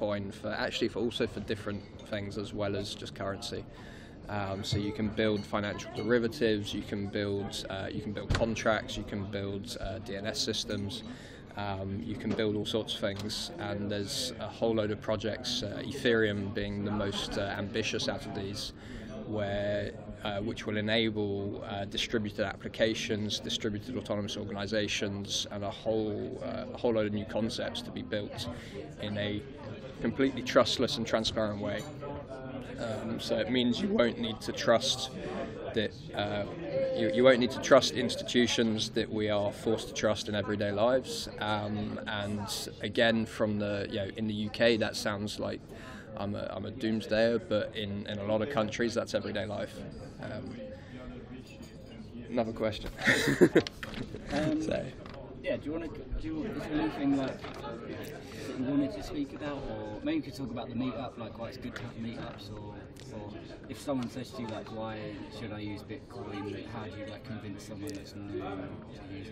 Bitcoin also for different things as well as just currency. So you can build financial derivatives, you can build contracts, you can build DNS systems, you can build all sorts of things, and there's a whole load of projects, Ethereum being the most ambitious out of these, which will enable distributed applications, distributed autonomous organizations, and a whole load of new concepts to be built in a completely trustless and transparent way. So it means you won't need to trust that you won't need to trust institutions that we are forced to trust in everyday lives. And again, in the UK, that sounds like I'm a doomsdayer, but in a lot of countries, that's everyday life. Another question. Yeah, is there anything that you wanted to speak about, or maybe you could talk about the meetup, like why it's good to have meetups, or if someone says to you like, why should I use Bitcoin? How do you convince someone that's new to use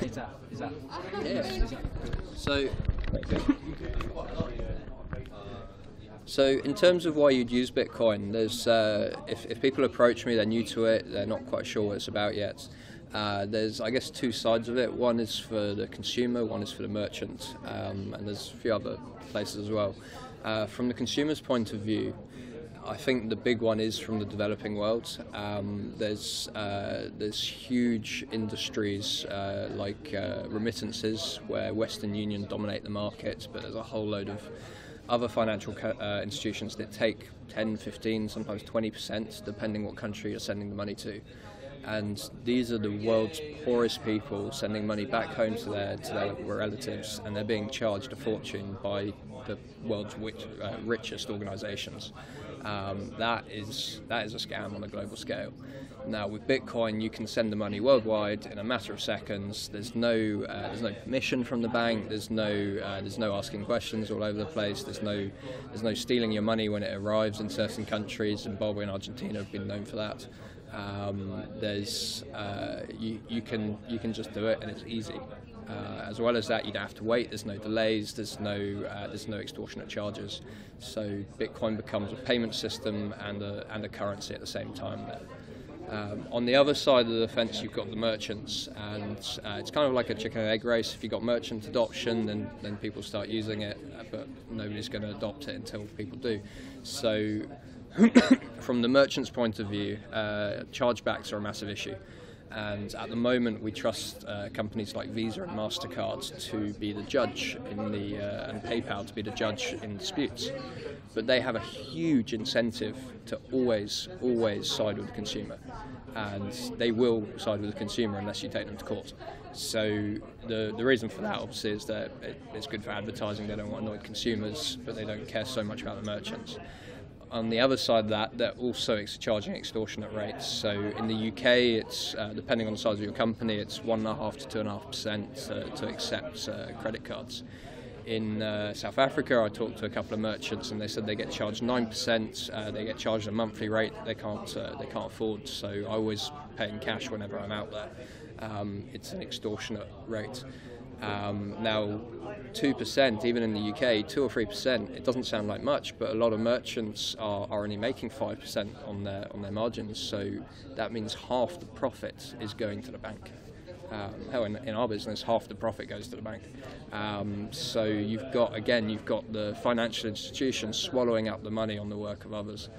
it? Is that? Yes. So in terms of why you'd use Bitcoin, there's if people approach me, they're new to it, they're not quite sure what it's about yet. There's, I guess, two sides of it. One is for the consumer, one is for the merchant, and there's a few other places as well. From the consumer's point of view, I think the big one is from the developing world. There's huge industries like remittances, where Western Union dominate the market, but there's a whole load of other financial institutions that take 10, 15, sometimes 20%, depending what country you're sending the money to. And these are the world's poorest people sending money back home to their relatives, and they're being charged a fortune by the world's richest organizations. That is a scam on a global scale. Now with Bitcoin, you can send the money worldwide in a matter of seconds. There's no permission from the bank. There's no asking questions all over the place. There's no stealing your money when it arrives in certain countries. Zimbabwe and Argentina have been known for that. You can just do it, and it's easy. As well as that, you don't have to wait. There's no delays. There's no extortionate charges. So Bitcoin becomes a payment system and a currency at the same time. On the other side of the fence, you've got the merchants, and it's kind of like a chicken and egg race. If you've got merchant adoption, then people start using it, but nobody's going to adopt it until people do. So from the merchant's point of view, chargebacks are a massive issue. And at the moment, we trust companies like Visa and MasterCard to be the judge and PayPal to be the judge in disputes. But they have a huge incentive to always side with the consumer. And they will side with the consumer unless you take them to court. So the reason for that, obviously, is that it's good for advertising. They don't want to annoy consumers, but they don't care so much about the merchants. On the other side of that, they're also charging extortionate rates. So in the UK, it's depending on the size of your company, it's 1.5% to 2.5% to accept credit cards. In South Africa, I talked to a couple of merchants, and they said they get charged 9%. They get charged a monthly rate they can't afford. So I always pay in cash whenever I'm out there. It's an extortionate rate. Now, 2%, even in the UK, 2 or 3%, it doesn't sound like much, but a lot of merchants are only making 5% on their margins, so that means half the profit is going to the bank. In our business, half the profit goes to the bank. So you've got the financial institutions swallowing up the money on the work of others.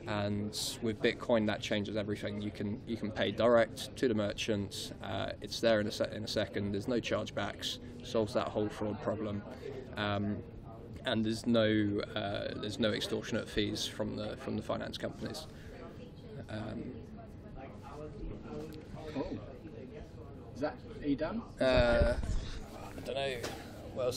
And with Bitcoin, that changes everything. You can pay direct to the merchant. It's there in a second. There's no chargebacks. Solves that whole fraud problem. And there's no extortionate fees from the finance companies. Cool. Are you done? I don't know. Well.